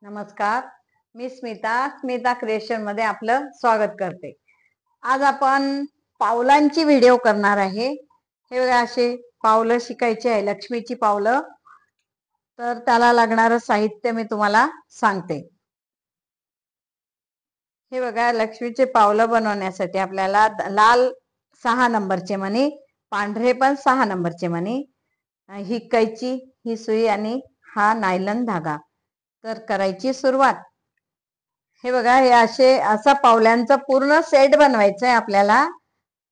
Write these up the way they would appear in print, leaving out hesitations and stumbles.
नमस्कार, मी स्मिता क्रिएशन मध्ये आपलं स्वागत करते। आज आपण पावलांची व्हिडिओ करणार आहे। हे बघा, असे पावलं शिकायचे आहे, लक्ष्मीची पावलं। तर त्याला लागणारं साहित्य मी तुम्हाला सांगते। हे बघा, लक्ष्मीचे पावलं बनवण्यासाठी आपल्याला लाल 6 नंबरचे मणी, पांढरे पण 6 नंबरचे मणी, ही कैची, ही सुई आणि हा नायलॉन धागा। तर करायची सुरुवात। हे बघा, हे असा पावल्यांचा पूर्ण सेट बनवायचा आहे आपल्याला।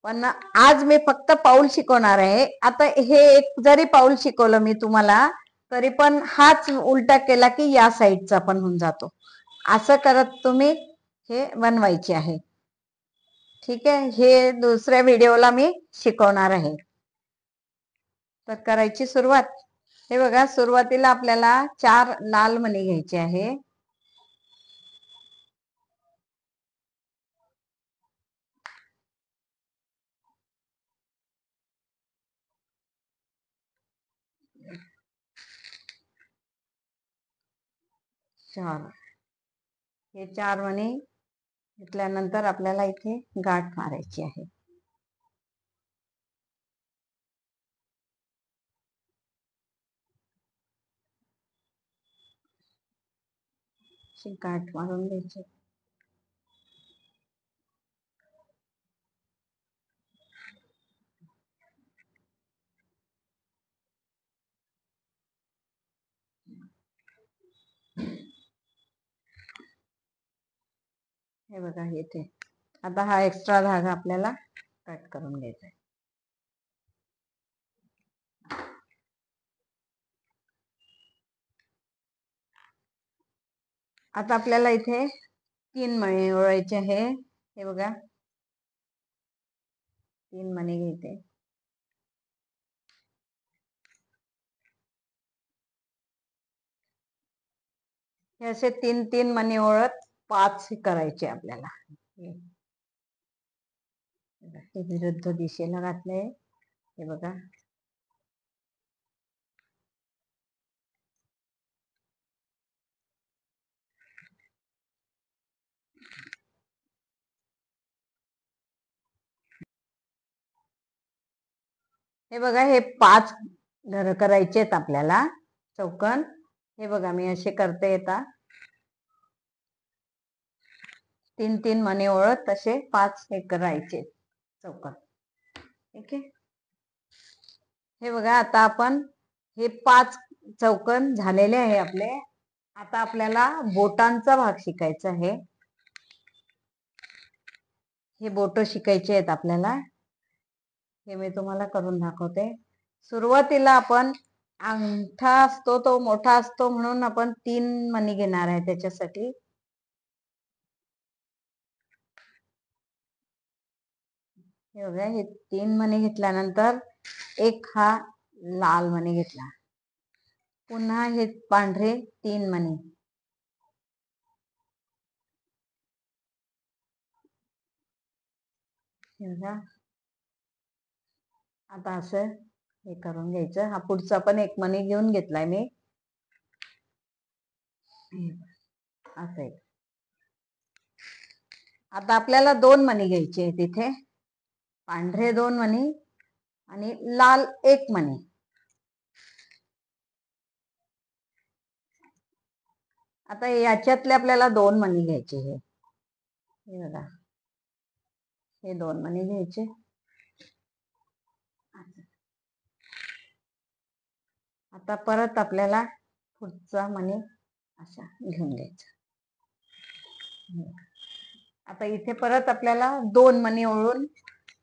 पण आज मी फक्त पाऊल शिकवणार आहे। आता हे एक जरी पाऊल शिकवलं मी तुम्हाला, तरी पण हाच उलटा केला की या साईडचा पण होऊन जातो। असं करत तुम्ही हे बनवायचे आहे। ठीक आहे, हे दुसऱ्या व्हिडिओला मी शिकवणार आहे। तर करायची सुरुवात। हे बघा, सुरुवातीला आपल्याला 4 लाल मणी घ्यायचे आहे। हे 4 मणी घेतल्यानंतर आपल्याला इथे गाठ मारायची आहे। गाठ मारून घ्यायची। हे बघा इथे। आता हा एक्स्ट्रा धागा आपल्याला कट करून घ्यायचा आहे। आता आपल्याला इथे 3 मणी ओळायचे आहे। हे बघा, 3 मणी घ्यायचे। हे असे 3-3 मणी ओळत 5 करायचे आपल्याला। हे विरुद्ध दिशेला घातले। हे बघा, हे बघा, हे 5 घर करायचे आहेत आपल्याला चौकन। हे बघा, मी असे करते। आता 3-3 मणी ओळत तसे 5 हे करायचे चौकन। ठीक आहे, हे बघा, आता आपण हे 5 चौकन झालेले आहे आपले। आता आपल्याला बोटांचा भाग शिकायचा आहे। हे बोट शिकायचे आहेत आपल्याला। हे मी तुम्हाला करून दाखवते। सुरुवातीला आपण अंगठा असतो तो मोठा असतो म्हणून आपण 3 मणी घेणार आहे त्याच्यासाठी। हे बघा, हे 3 मणी घेतल्यानंतर एक हा लाल मणी घेतला, पुन्हा हे पांढरे 3 मणी, हे बघा। आता असं हे करून घ्यायचं। हा पुढचा पण 1 मणी घेऊन घेतलाय मी। असं आता आपल्याला 2 मणी घ्यायचे आहेत तिथे, पांढरे 2 मणी आणि लाल 1 मणी। आता याच्यातले आपल्याला 2 मणी घ्यायचे। हे बघा, हे 2 मणी घ्यायचे। आता परत आपल्याला पुढचा मणी असा घेऊन घ्यायचा। आता इथे परत आपल्याला 2 मणी ओळून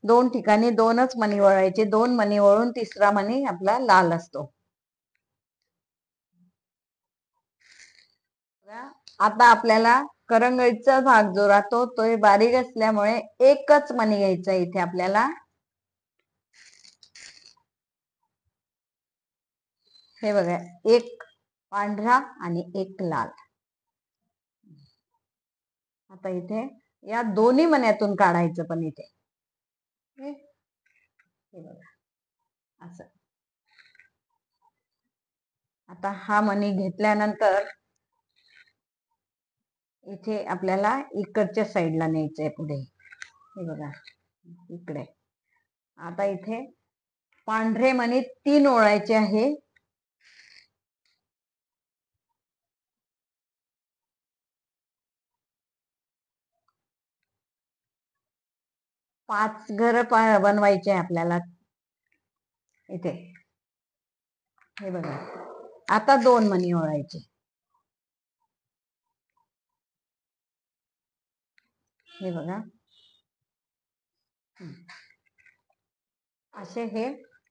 2 ठिकाणी 2च मणी वळायचे। 2 मणी वळून तिसरा मणी आपला लाल असतो। आता आपल्याला करंगळीचा भाग जो राहतो तो बारीक असल्यामुळे 1च मणी घ्यायचा इथे आपल्याला। हे बघा, 1 पांढरा आणि 1 लाल। आता इथे या दोन्ही मण्यातून काढायचं पण इथे। हे बघा, असं। आता हा मणी घेतल्यानंतर इथे आपल्याला इकडच्या साईडला न्यायचंय पुढे. हे बघा इकडे. आता इथे पांढरे मणी 3 ओळायचे आहे. 5 घर बनवायचे आपल्याला इथे. हे बघा आता 2 मणी ओळायचे. हे बघा असे हे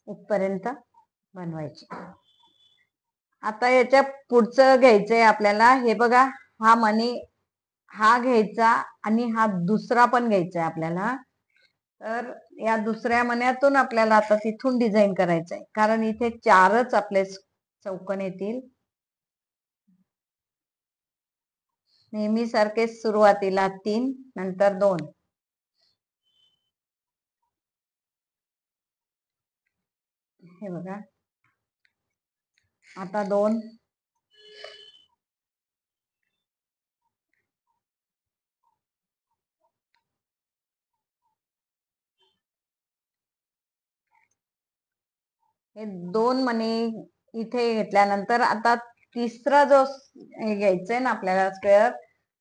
इथपर्यंत बनवायचे. आता याच्या पुढचं घ्यायचंय आपल्याला. हे बघा हा मणी हा घ्यायचा आणि हा दुसरा पण घ्यायचा आपल्याला. तर या दुसऱ्या मण्यातून आपल्याला आता तिथून डिझाईन करायचंय, कारण इथे 4च आपले चौकोन येतील. नेहमी सारखे सुरुवातीला 3 नंतर 2. हे बघा आता 2. हे 2 मणी इथे घेतल्यानंतर आता तिसरा जो घ्यायचंय ना आपल्याला स्क्वेअर,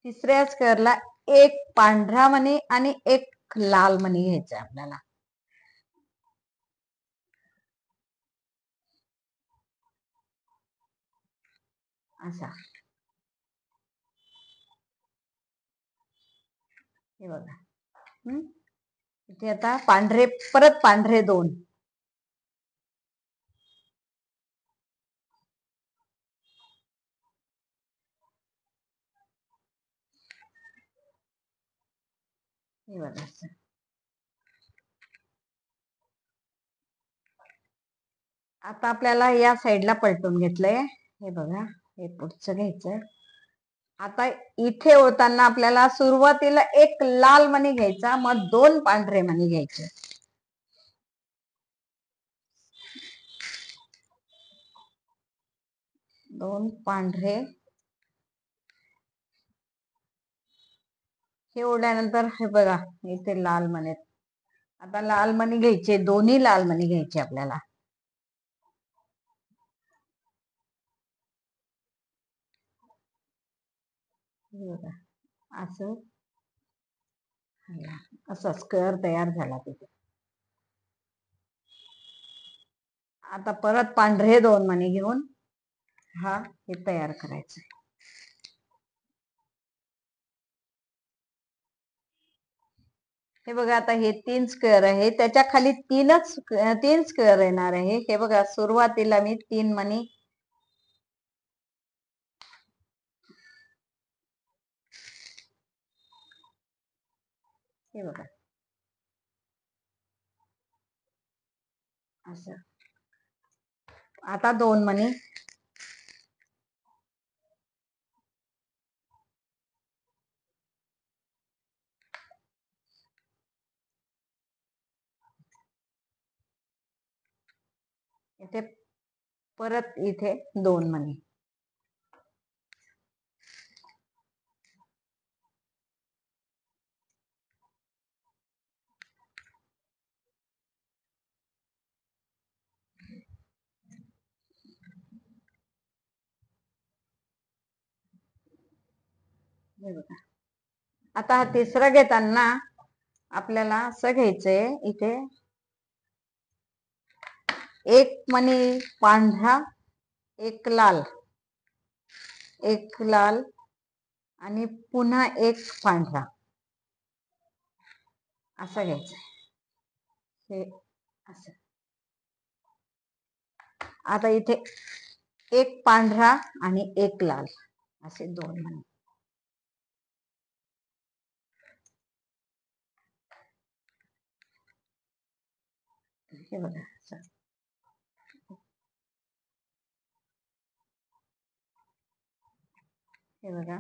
तिसऱ्या स्क्वेअरला 1 पांढरा मणी आणि 1 लाल मणी घ्यायचंय आपल्याला. असा. हे बघा इथे आता पांढरे, परत पांढरे 2. हे बघा आता आपल्याला या साईडला पलटून घेतलंय. हे बघा हे पुढचं घ्यायचंय. आता इथे होताना आपल्याला सुरुवातीला 1 लाल मणी घ्यायचा, मग 2 पांढरे मणी घ्यायचे. 2 पांढरे. हे ओढल्यानंतर हे बघा इथे लाल मणी. आता लाल मणी घ्यायचे, दोन्ही लाल मणी घ्यायचे आपल्याला. असं असा स्क्वेअर तयार झाला तिथे. आता परत पांढरे 2 मणी घेऊन हा हे तयार करायचं. हे बघा आता हे 3 स्क्वेअर आहे, त्याच्या खाली 3 स्क्वेअर येणार आहे. हे बघा सुरुवातीला मी 3 मणी. हे बघा असं. आता 2 मणी. इथे परत इथे 2 मणी. हे बघा आता हा तिसरा घेताना आपल्याला असं घ्यायचंय. इथे 1 मणी पांढरा, 1 लाल, 1 लाल आणि पुन्हा 1 पांढरा असं घ्यायचं. हे असं. आता इथे 1 पांढरा आणि 1 लाल असे 2 मणी. हे बघा हे बघा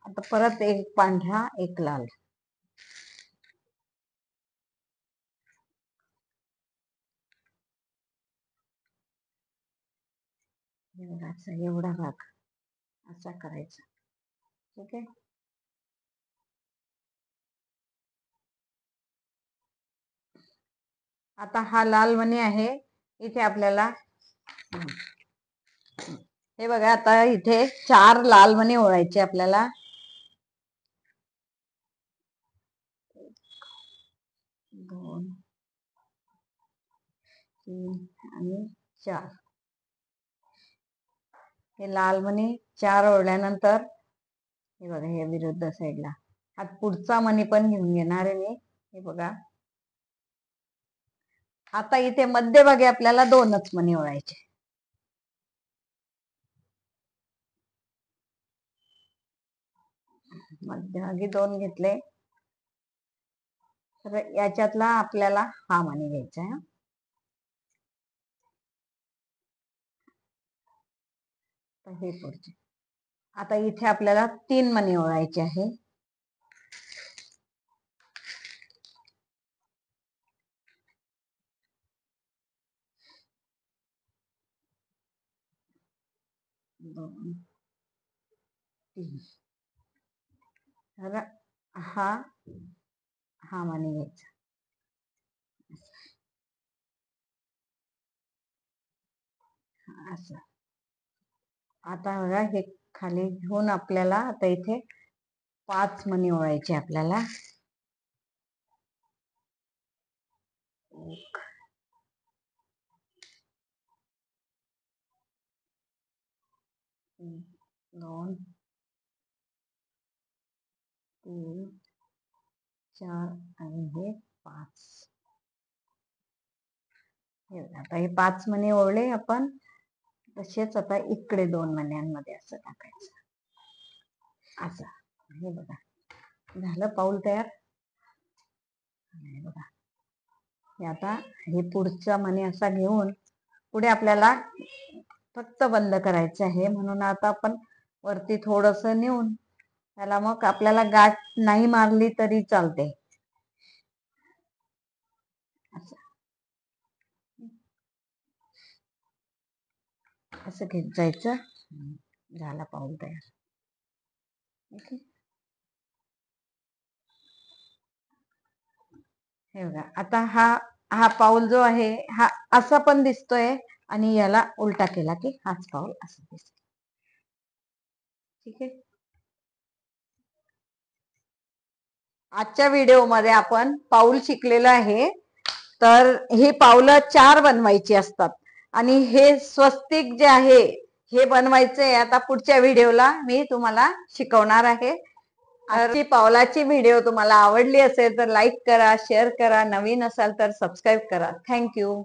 आता परत 1 पांढरा 1 लाल. हे बघा एवढा भाग असा करायचा. ठीक आहे. आता हा लाल मणी आहे. इथे आपल्याला हे बघा, आता इथे 4 लाल मणी ओळायचे आपल्याला. 2 3 आणि 4. हे लाल मणी 4 ओढल्यानंतर हे बघा, हे विरुद्ध साईडला हा पुढचा मणी पण घेऊन घेणार आहे मी. हे बघा, आता इथे मध्यभागी आपल्याला 2च मणी ओढायचे. मध्यभागी 2 घेतले तर याच्यातला आपल्याला हा मणी घ्यायचा आहे. हे पुढचे. आता इथे आपल्याला 3 मणी ओढायचे आहे. दोन, 3. तर हा मणी घ्यायचा. असं. आता बघा, हे खाली घेऊन आपल्याला आता इथे 5 मणी ओढायचे आपल्याला. 1 2 3 4 आणि हे 5. आता हे 5 मणी ओढले आपण. तसेच आता इकडे 2 मण्यांमध्ये असं टाकायचं. असं. हे बघा, झालं पाऊल तयार. हे बघा, हे आता हे पुढचा मणी असा घेऊन पुढे आपल्याला फक्त बंद करायचं आहे. म्हणून आता आपण वरती थोडस नेऊन त्याला, मग आपल्याला गाठ नाही मारली तरी चालते. असं घेत जायचं. झाला पाऊल तयार. ओके. हे बघा, आता हा पाऊल जो आहे हा असा पण दिसतोय आणि याला उलटा केला की हाच पाऊल असा दिसतो. ठीक आहे. आजच्या व्हिडिओमध्ये आपण पाऊल शिकलेलं आहे. तर ही पावलं 4 बनवायची असतात आणि हे स्वस्तिक जे आहे हे बनवायचंय. आता पुढच्या व्हिडिओला मी तुम्हाला शिकवणार आहे. आजची पावलाची व्हिडिओ तुम्हाला आवडली असेल तर लाईक करा, शेअर करा, नवीन असाल तर सबस्क्राईब करा. थँक्यू.